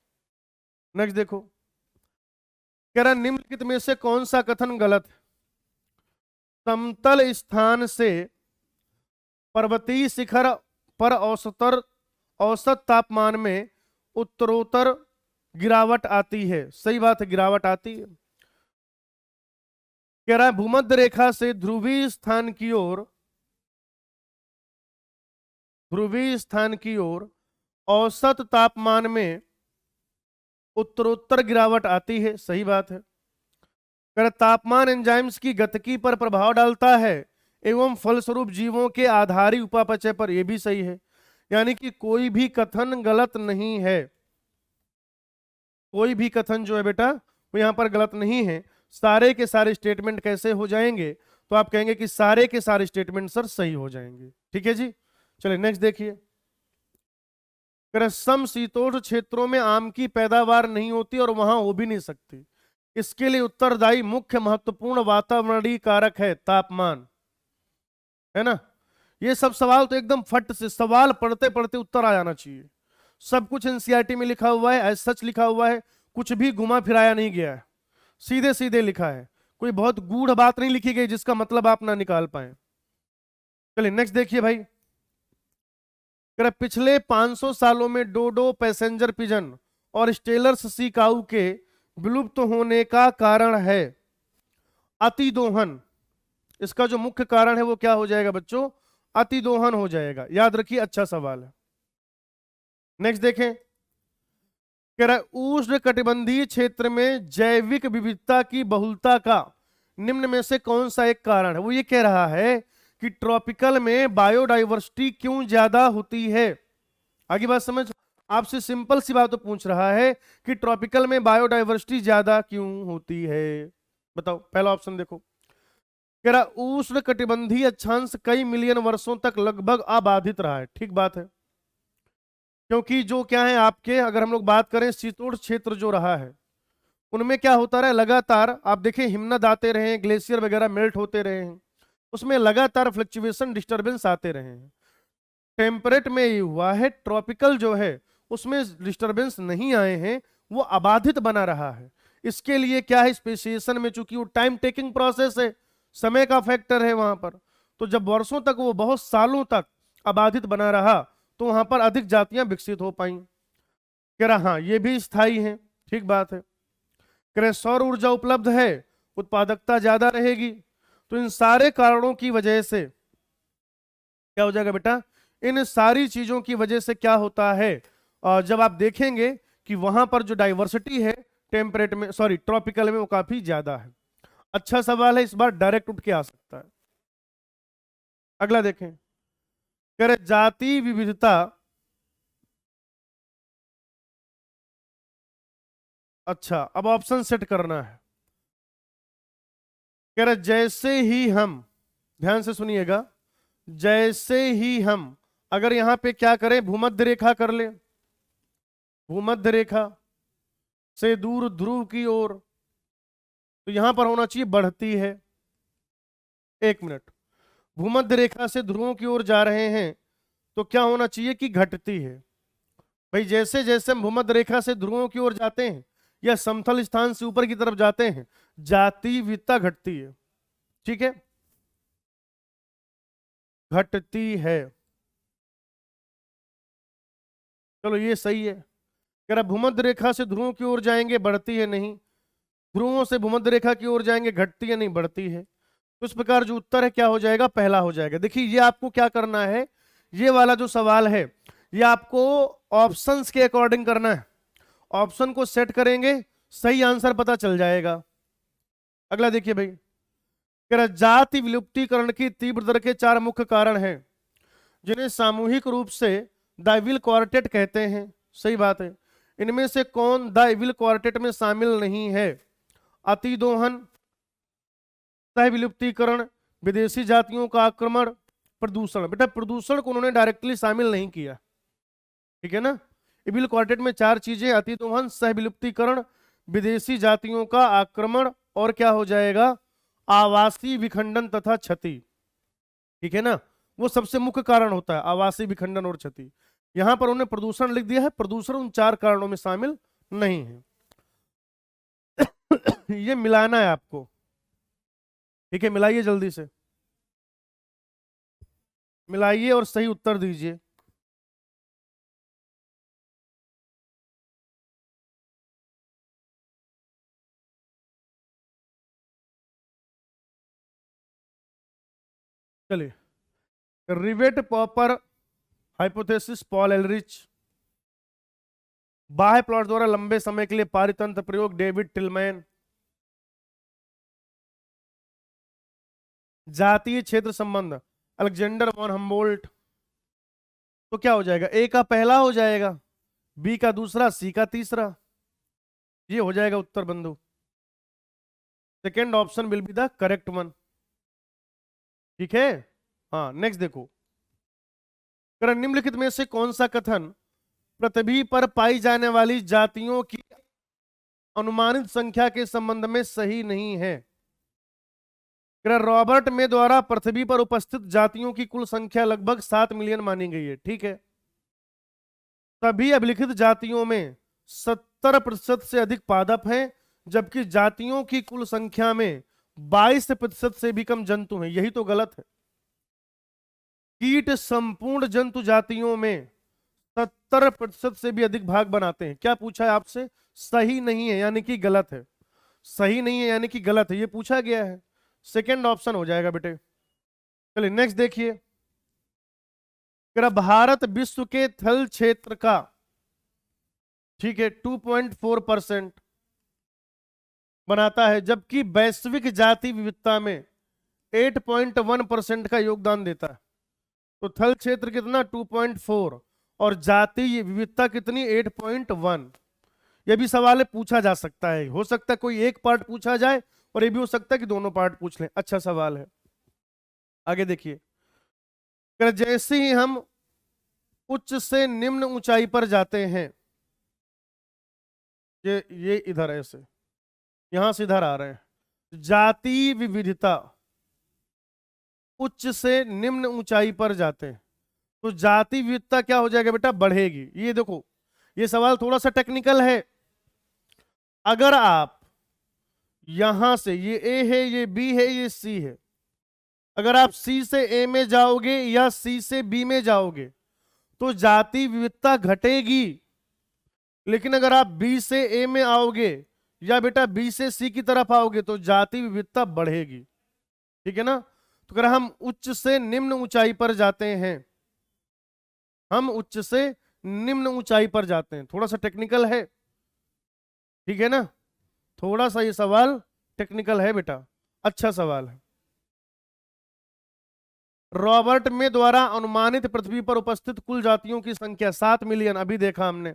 नेक्स्ट देखो, कह रहा निम्नलिखित में से कौन सा कथन गलत है, समतल स्थान से पर्वतीय शिखर पर औसत तापमान में उत्तरोत्तर गिरावट आती है। सही बात है, गिरावट आती है। कह रहा है भूमध्य रेखा से ध्रुवीय स्थान की ओर औसत तापमान में उत्तरोत्तर गिरावट आती है। सही बात है। कह रहा तापमान एंजाइम्स की गतिकी पर प्रभाव डालता है एवं फलस्वरूप जीवों के आधारी उपापचय पर, यह भी सही है। यानी कि कोई भी कथन गलत नहीं है, कोई भी कथन जो है बेटा वो यहां पर गलत नहीं है। सारे के सारे स्टेटमेंट कैसे हो जाएंगे, तो आप कहेंगे कि सारे के सारे स्टेटमेंट सर सही हो जाएंगे। ठीक है जी, चलिए नेक्स्ट देखिए, समशीतोष्ण क्षेत्रों में आम की पैदावार नहीं होती और वहां हो भी नहीं सकती, इसके लिए उत्तरदायी मुख्य महत्वपूर्ण वातावरणीय कारक है तापमान, है ना। ये सब सवाल तो एकदम फट से, सवाल पढ़ते पढ़ते उत्तर आ जाना चाहिए। सब कुछ एनसीईआरटी में लिखा हुआ है, एज सच लिखा हुआ है, कुछ भी घुमा फिराया नहीं गया है, सीधे सीधे लिखा है, कोई बहुत गूढ़ बात नहीं लिखी गई जिसका मतलब आप ना निकाल पाए। चलिए नेक्स्ट देखिए भाई, पिछले 500 सालों में डोडो, पैसेंजर पिजन और स्टेलर्स सी काऊ के विलुप्त होने का कारण है अतिदोहन। इसका जो मुख्य कारण है वो क्या हो जाएगा बच्चों, अतिदोहन हो जाएगा। याद रखिए, अच्छा सवाल है। नेक्स्ट देखें, कह रहा है उष्ण कटिबंधीय क्षेत्र में जैविक विविधता की बहुलता का निम्न में से कौन सा एक कारण है। वो ये कह रहा है कि ट्रॉपिकल में बायोडाइवर्सिटी क्यों ज्यादा होती है। आगे बात समझ, आपसे सिंपल सी बात तो पूछ रहा है कि ट्रॉपिकल में बायोडाइवर्सिटी ज्यादा क्यों होती है, बताओ। पहला ऑप्शन देखो, कह रहा उष्ण कटिबंधीय अक्षांश कई मिलियन वर्षों तक लगभग अबाधित रहा है। ठीक बात है, क्योंकि जो क्या है आपके, अगर हम लोग बात करें शीतोष्ण क्षेत्र जो रहा है उनमें क्या होता रहा है, लगातार आप देखें हिमनद आते रहे हैं, ग्लेशियर वगैरह मेल्ट होते रहे हैं, उसमें लगातार फ्लक्चुएशन, डिस्टर्बेंस आते रहे हैं। टेम्परेट में ये हुआ है, ट्रॉपिकल जो है उसमें डिस्टर्बेंस नहीं आए हैं, वो अबाधित बना रहा है। इसके लिए क्या है, स्पेसिएशन में चूंकि वो टाइम टेकिंग प्रोसेस है, समय का फैक्टर है वहां पर, तो जब वर्षों तक वो बहुत सालों तक अबाधित बना रहा तो वहां पर अधिक जातियां विकसित हो पाई। कह रहा हाँ ये भी स्थायी है, ठीक बात है। कह रहे सौर ऊर्जा उपलब्ध है, उत्पादकता ज्यादा रहेगी। तो इन सारे कारणों की वजह से क्या हो जाएगा बेटा, इन सारी चीजों की वजह से क्या होता है, जब आप देखेंगे कि वहां पर जो डाइवर्सिटी है टेम्परेट में, सॉरी ट्रॉपिकल में, वो काफी ज्यादा है। अच्छा सवाल है, इस बार डायरेक्ट उठ के आ सकता है। अगला देखें, कह रहे जाति विविधता, अच्छा अब ऑप्शन सेट करना है। कह रहे जैसे ही हम, ध्यान से सुनिएगा, जैसे ही हम अगर यहां पे क्या करें, भूमध्य रेखा कर ले, भूमध्य रेखा से दूर ध्रुव की ओर, तो यहां पर होना चाहिए बढ़ती है। एक मिनट, भूमध्य रेखा से ध्रुवों की ओर जा रहे हैं तो क्या होना चाहिए कि घटती है। भाई जैसे जैसे हम भूमध्य रेखा से ध्रुवों की ओर जाते हैं या समतल स्थान से ऊपर की तरफ जाते हैं, जाति विविधता घटती है। ठीक है, घटती है। चलो ये सही है। कह रहा भूमध्य रेखा से ध्रुवों की ओर जाएंगे बढ़ती है नहीं, ध्रुवों से भूमध्य रेखा की ओर जाएंगे घटती है नहीं बढ़ती है। तो इस प्रकार जो उत्तर है क्या हो जाएगा, पहला हो जाएगा। देखिए ये आपको क्या करना है, ये वाला जो सवाल है ये आपको ऑप्शंस के अकॉर्डिंग करना है। ऑप्शन को सेट करेंगे, सही आंसर पता चल जाएगा। अगला देखिए भाई, कह रहा जाति विलुप्तीकरण की तीव्र दर के 4 मुख्य कारण हैं जिन्हें सामूहिक रूप से द इविल क्वार्टेट कहते हैं। सही बात है। इनमें से कौन द इविल क्वार्टेट में शामिल नहीं है? अतिदोहन, सह विलुप्तीकरण, विदेशी जातियों का आक्रमण, प्रदूषण। बेटा प्रदूषण को उन्होंने डायरेक्टली शामिल नहीं किया, ठीक है ना। इविल क्वार्टेट में 4 चीजें, अतिदोहन, सह विलुप्तीकरण, विदेशी जातियों का आक्रमण और क्या हो जाएगा, आवासीय विखंडन तथा क्षति। ठीक है ना, वो सबसे मुख्य कारण होता है आवासीय विखंडन और क्षति। यहां पर उन्होंने प्रदूषण लिख दिया है, प्रदूषण उन 4 कारणों में शामिल नहीं है। ये मिलाना है आपको, ठीक है, मिलाइए जल्दी से, मिलाइए और सही उत्तर दीजिए। चलिए, रिवेट पॉपर हाइपोथेसिस, पॉल एलरिच। बाह्य प्लॉट द्वारा लंबे समय के लिए पारितंत्र प्रयोग, डेविड टिलमैन। जातीय क्षेत्र संबंध, अलेक्जेंडर वॉन हम्बोल्ट। तो क्या हो जाएगा, ए का पहला हो जाएगा, बी का दूसरा, सी का तीसरा। ये हो जाएगा उत्तर बंधु। Second option will be the correct one. ठीक है, हाँ नेक्स्ट देखो, निम्नलिखित में से कौन सा कथन पृथ्वी पर पाई जाने वाली जातियों की अनुमानित संख्या के संबंध में सही नहीं है? रॉबर्ट मे द्वारा पृथ्वी पर उपस्थित जातियों की कुल संख्या लगभग 7 मिलियन मानी गई है। ठीक है, सभी अभिलिखित जातियों में 70% से अधिक पादप हैं, जबकि जातियों की कुल संख्या में 22% से भी कम जंतु हैं। यही तो गलत है। कीट संपूर्ण जंतु जातियों में 70% से भी अधिक भाग बनाते हैं। क्या पूछा है आपसे, सही नहीं है यानी कि गलत है, सही नहीं है यानी कि गलत है, ये पूछा गया है। सेकेंड ऑप्शन हो जाएगा बेटे। चलिए नेक्स्ट देखिए, भारत विश्व के थल क्षेत्र का, ठीक है, 2.4% बनाता है, जबकि वैश्विक जाति विविधता में 8.1% का योगदान देता है। तो थल क्षेत्र कितना, 2.4, और जातीय विविधता कितनी, 8.1। यह भी सवाल है, पूछा जा सकता है, हो सकता है कोई एक पार्ट पूछा जाए और ये भी हो सकता है कि दोनों पार्ट पूछ लें। अच्छा सवाल है। आगे देखिए, जैसे ही हम उच्च से निम्न ऊंचाई पर जाते हैं, ये इधर ऐसे, यहां से इधर आ रहे हैं, जाति विविधता उच्च से निम्न ऊंचाई पर जाते हैं तो जाति विविधता क्या हो जाएगा बेटा, बढ़ेगी। ये देखो, ये सवाल थोड़ा सा टेक्निकल है। अगर आप यहां से, ये ए है, ये बी है, ये सी है, अगर आप सी से ए में जाओगे या सी से बी में जाओगे तो जाति विविधता घटेगी, लेकिन अगर आप बी से ए में आओगे या बेटा बी से सी की तरफ आओगे तो जाति विविधता बढ़ेगी। ठीक है ना। तो अगर हम उच्च से निम्न ऊंचाई पर जाते हैं, हम उच्च से निम्न ऊंचाई पर जाते हैं, थोड़ा सा टेक्निकल है, ठीक है ना, थोड़ा सा ये सवाल टेक्निकल है बेटा। अच्छा सवाल है। रॉबर्ट में द्वारा अनुमानित पृथ्वी पर उपस्थित कुल जातियों की संख्या 7 मिलियन, अभी देखा हमने,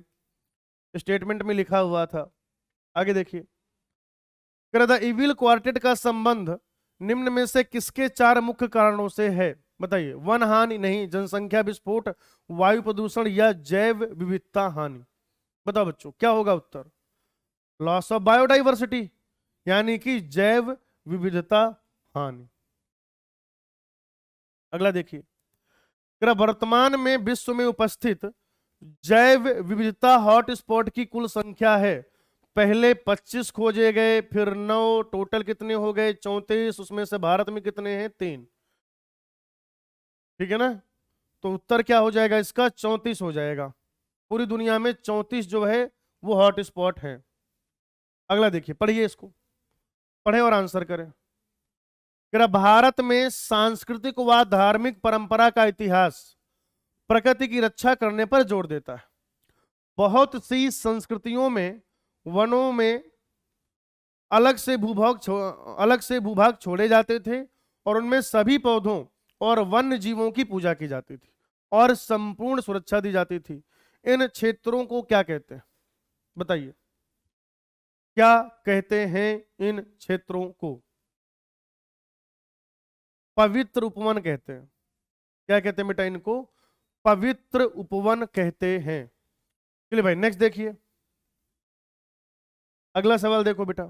स्टेटमेंट में लिखा हुआ था। आगे देखिए, द इविल क्वार्टेट का संबंध निम्न में से किसके 4 मुख्य कारणों से है? बताइए। वन हानि नहीं, जनसंख्या विस्फोट, वायु प्रदूषण या जैव विविधता हानि। बताओ बच्चों क्या होगा उत्तर? लॉस ऑफ बायोडाइवर्सिटी, यानी कि जैव विविधता हानि। अगला देखिए, वर्तमान में विश्व में उपस्थित जैव विविधता हॉटस्पॉट की कुल संख्या है। पहले 25 खोजे गए, फिर 9, टोटल कितने हो गए? 34। उसमें से भारत में कितने हैं? 3। ठीक है ना? तो उत्तर क्या हो जाएगा इसका? 34 हो जाएगा। पूरी दुनिया में 34 जो है वो हॉटस्पॉट है। अगला देखिए, पढ़िए इसको, पढ़े और आंसर करें। भारत में सांस्कृतिक व धार्मिक परंपरा का इतिहास प्रकृति की रक्षा करने पर जोर देता है। बहुत सी संस्कृतियों में वनों में अलग से भूभाग छोड़े जाते थे और उनमें सभी पौधों और वन्य जीवों की पूजा की जाती थी और संपूर्ण सुरक्षा दी जाती थी। इन क्षेत्रों को क्या कहते हैं? बताइए, क्या कहते हैं इन क्षेत्रों को? पवित्र उपवन कहते हैं। क्या कहते हैं बेटा इनको? पवित्र उपवन कहते हैं। चलिए भाई नेक्स्ट देखिए, अगला सवाल देखो बेटा।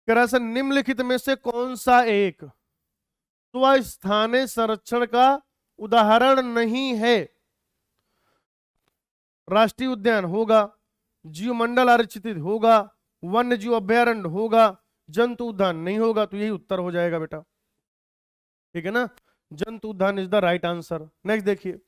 निम्नलिखित में से कौन सा एक स्वस्थानीय संरक्षण का उदाहरण नहीं है? राष्ट्रीय उद्यान होगा, जीवमंडल आरक्षित होगा, वन्य जीव अभ्यारण्य होगा, जंतु उद्यान नहीं होगा। तो यही उत्तर हो जाएगा बेटा, ठीक है ना? जंतु उद्यान is the right answer. Next देखिए,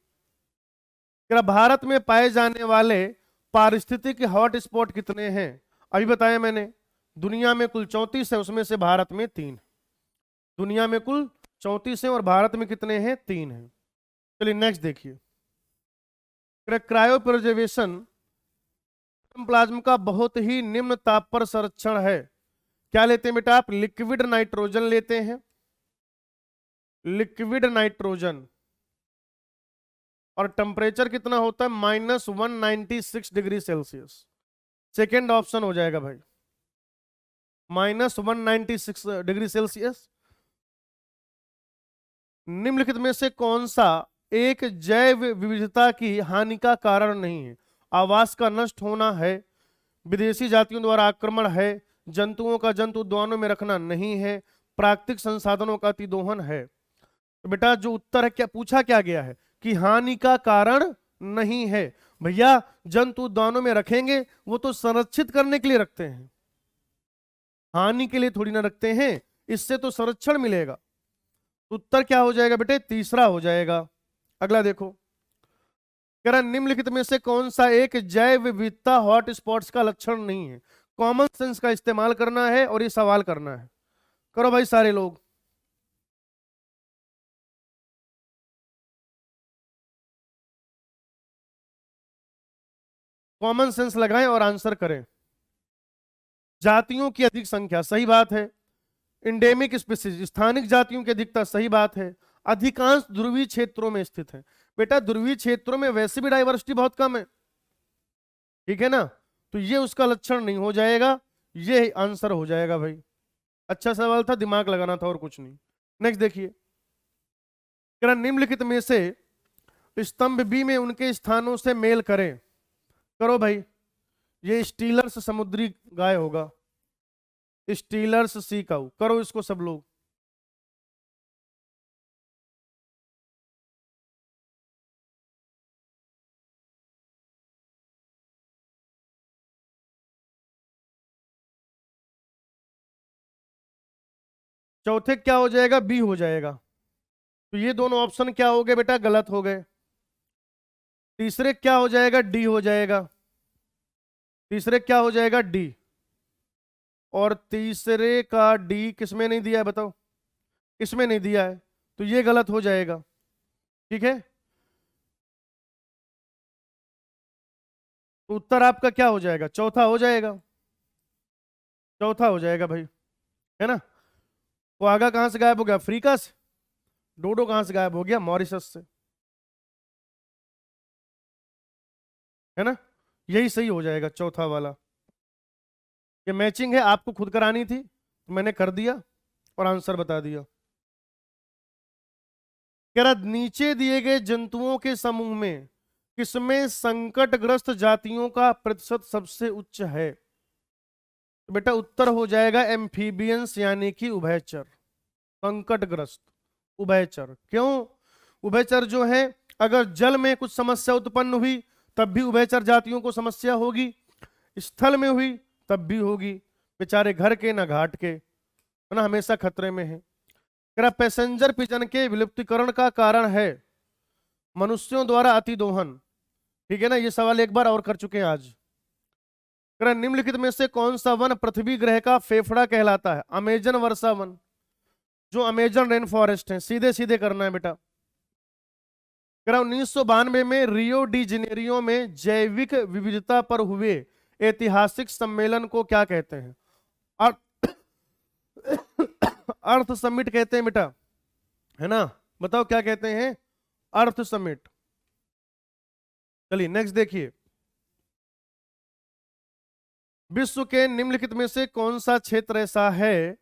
भारत में पाए जाने वाले पारिस्थितिक हॉटस्पॉट कितने हैं? अभी बताया मैंने, दुनिया में कुल 34 है, उसमें से भारत में 3। दुनिया में कुल 34 है और भारत में कितने हैं? 3 हैं। चलिए नेक्स्ट देखिए, क्रायो प्रिजर्वेशन प्लाज्मा का बहुत ही निम्न ताप पर संरक्षण है। क्या लेते हैं बेटा आप? लिक्विड नाइट्रोजन लेते हैं, लिक्विड नाइट्रोजन। और टेम्परेचर कितना होता है? -196 डिग्री सेल्सियस। सेकेंड ऑप्शन हो जाएगा भाई, -196 डिग्री सेल्सियस। निम्नलिखित में से कौन सा एक जैव विविधता की हानि का कारण नहीं है? आवास का नष्ट होना है, विदेशी जातियों द्वारा आक्रमण है, जंतुओं का जंतु उद्यानों में रखना नहीं है, प्राकृतिक संसाधनों का अतिदोहन है। तो बेटा जो उत्तर है, क्या पूछा क्या गया है कि हानि का कारण नहीं है। भैया जंतु उद्यानों में रखेंगे वो तो संरक्षित करने के लिए रखते हैं, हानि के लिए थोड़ी ना रखते हैं, इससे तो संरक्षण मिलेगा। उत्तर क्या हो जाएगा बेटे? तीसरा हो जाएगा। अगला देखो, निम्नलिखित में से कौन सा एक जैव विविधता हॉटस्पॉट्स का लक्षण नहीं है? कॉमन सेंस का इस्तेमाल करना है और ये सवाल करना है। करो भाई सारे लोग, कॉमन सेंस लगाएं और आंसर करें। जातियों की अधिक संख्या, सही बात है। इंडेमिक स्पीसीज, स्थानिक जातियों की अधिकता, सही बात है। अधिकांश ध्रुवीय क्षेत्रों में स्थित है। बेटा ध्रुवीय क्षेत्रों में वैसे भी डाइवर्सिटी बहुत कम है, ठीक है ना? तो ये उसका लक्षण नहीं हो जाएगा, ये आंसर हो जाएगा भाई। अच्छा सवाल था, दिमाग लगाना था और कुछ नहीं। नेक्स्ट देखिए, निम्नलिखित में से स्तंभ बी में उनके स्थानों से मेल करें। करो भाई, ये स्टीलर्स समुद्री गाय होगा, स्टीलर्स सी काऊ। करो इसको सब लोग। चौथे क्या हो जाएगा? बी हो जाएगा। तो ये दोनों ऑप्शन क्या हो गए बेटा? गलत हो गए। तीसरे क्या हो जाएगा? डी हो जाएगा। तीसरे क्या हो जाएगा? डी। और तीसरे का डी किसमें नहीं दिया है बताओ? इसमें नहीं दिया है, तो ये गलत हो जाएगा, ठीक है? तो उत्तर आपका क्या हो जाएगा? चौथा हो जाएगा, चौथा हो जाएगा भाई। है ना। क्वागा कहां से गायब हो गया? अफ्रीका से। डोडो कहां से गायब हो गया? मॉरिशस से, है ना। यही सही हो जाएगा चौथा वाला। ये मैचिंग है, आपको खुद करानी थी, तो मैंने कर दिया और आंसर बता दिया। कह रहा नीचे दिए गए जंतुओं के समूह में किसमें संकटग्रस्त जातियों का प्रतिशत सबसे उच्च है? तो बेटा उत्तर हो जाएगा एम्फीबियंस, यानी कि उभयचर। संकटग्रस्त उभयचर। क्यों? उभयचर जो है, अगर जल में कुछ समस्या उत्पन्न हुई तब भी उभयचर जातियों को समस्या होगी, स्थल में हुई तब भी होगी। बेचारे घर के ना घाट के, है ना, हमेशा खतरे में है। पैसेंजर पिजन के विलुप्तीकरण का कारण है मनुष्यों द्वारा अतिदोहन। ठीक है ना, ये सवाल एक बार और कर चुके हैं आज। निम्नलिखित में से कौन सा वन पृथ्वी ग्रह का फेफड़ा कहलाता है? अमेजन वर्षा वन, जो अमेजन रेन फॉरेस्ट है। सीधे सीधे करना है बेटा। 1992 में रियो डी जेनेरियो में जैविक विविधता पर हुए ऐतिहासिक सम्मेलन को क्या कहते हैं? अर्थ समिट कहते हैं बेटा, है ना। बताओ क्या कहते हैं? अर्थ समिट। चलिए नेक्स्ट देखिए। विश्व के निम्नलिखित में से कौन सा क्षेत्र ऐसा है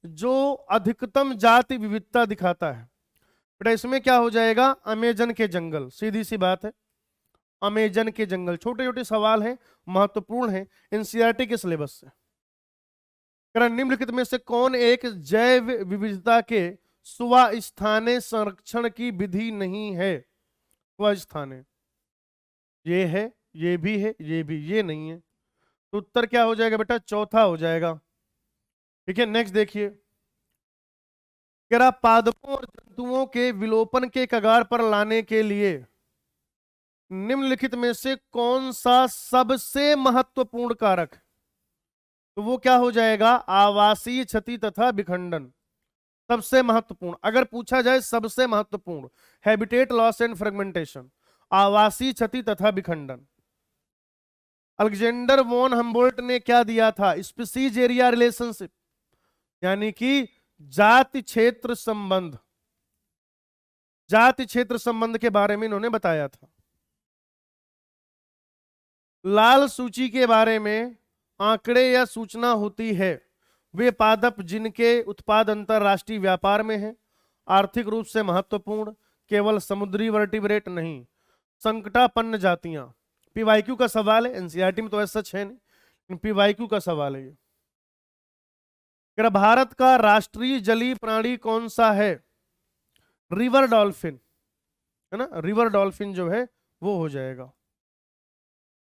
जो अधिकतम जाति विविधता दिखाता है? बेटा इसमें क्या हो जाएगा? अमेजन के जंगल। सीधी सी बात है, अमेजन के जंगल। छोटे छोटे सवाल हैं, महत्वपूर्ण हैं, एनसीईआरटी के सिलेबस से। निम्नलिखित में से कौन एक जैव विविधता के स्वस्थाने संरक्षण की विधि नहीं है? स्वस्थाने, ये है, ये भी है, ये भी, ये नहीं है। तो उत्तर क्या हो जाएगा बेटा? चौथा हो जाएगा। ठीक है, नेक्स्ट देखिए। पादपों और जंतुओं के विलोपन के कगार पर लाने के लिए निम्नलिखित में से कौन सा सबसे महत्वपूर्ण कारक? तो वो क्या हो जाएगा? आवासीय क्षति तथा विखंडन। सबसे महत्वपूर्ण, अगर पूछा जाए सबसे महत्वपूर्ण, हैबिटेट लॉस एंड फ्रेगमेंटेशन, आवासीय क्षति तथा विखंडन। अलेक्जेंडर वॉन हम्बोल्ट ने क्या दिया था? स्पीसीज एरिया रिलेशनशिप, यानी कि जाति क्षेत्र संबंध। जाति क्षेत्र संबंध के बारे में इन्होंने बताया था। लाल सूची के बारे में आंकड़े या सूचना होती है वे पादप जिनके उत्पाद अंतरराष्ट्रीय व्यापार में है, आर्थिक रूप से महत्वपूर्ण, केवल समुद्री वर्टिब्रेट नहीं, संकटापन्न जातियां। पीवाईक्यू का सवाल है, एनसीईआरटी में तो ऐसा सच है नहीं, पीवाईक्यू का सवाल है ये। भारत का राष्ट्रीय जलीय प्राणी कौन सा है? रिवर डॉल्फिन, है ना, रिवर डॉल्फिन जो है वो हो जाएगा।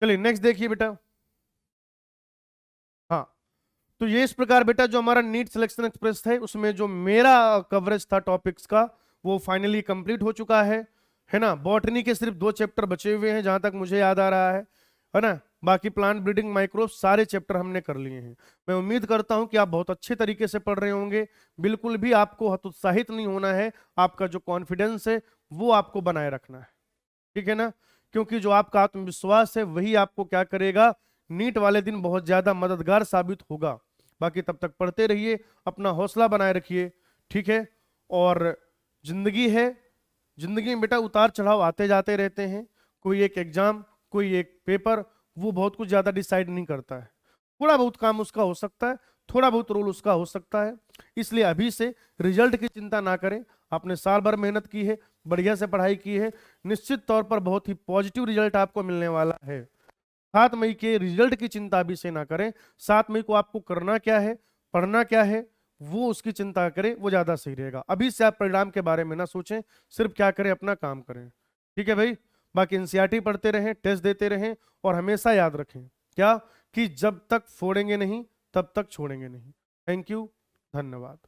चलिए नेक्स्ट देखिए बेटा। हाँ, तो ये इस प्रकार बेटा जो हमारा नीट सिलेक्शन एक्सप्रेस है उसमें जो मेरा कवरेज था टॉपिक्स का वो फाइनली कंप्लीट हो चुका है ना। बॉटनी के सिर्फ 2 चैप्टर बचे हुए हैं जहां तक मुझे याद आ रहा है ना। बाकी प्लांट ब्रीडिंग, माइक्रोब सारे चैप्टर हमने कर लिए हैं। मैं उम्मीद करता हूं कि आप बहुत अच्छे तरीके से पढ़ रहे होंगे। बिल्कुल भी आपको हतोत्साहित नहीं होना है, आपका जो कॉन्फिडेंस है वो आपको बनाए रखना है, ठीक है ना। क्योंकि जो आपका आत्मविश्वास है वही आपको क्या करेगा, नीट वाले दिन बहुत ज्यादा मददगार साबित होगा। बाकी तब तक पढ़ते रहिए, अपना हौसला बनाए रखिए, ठीक है। और जिंदगी है, जिंदगी में बेटा उतार चढ़ाव आते जाते रहते हैं। कोई एक एग्जाम, कोई एक पेपर, वो बहुत कुछ ज्यादा डिसाइड नहीं करता है। थोड़ा बहुत काम उसका हो सकता है, थोड़ा बहुत रोल उसका हो सकता है। इसलिए अभी से रिजल्ट की चिंता ना करें। आपने साल भर मेहनत की है, बढ़िया से पढ़ाई की है, निश्चित तौर पर बहुत ही पॉजिटिव रिजल्ट आपको मिलने वाला है। 7 मई के रिजल्ट की चिंता अभी से ना करें। 7 मई को आपको करना क्या है, पढ़ना क्या है, वो उसकी चिंता करें, वो ज्यादा सही रहेगा। अभी से आप परिणाम के बारे में ना सोचें, सिर्फ क्या करें, अपना काम करें, ठीक है भाई। बाकी एनसीईआरटी पढ़ते रहें, टेस्ट देते रहें और हमेशा याद रखें क्या कि जब तक फोड़ेंगे नहीं तब तक छोड़ेंगे नहीं। थैंक यू, धन्यवाद।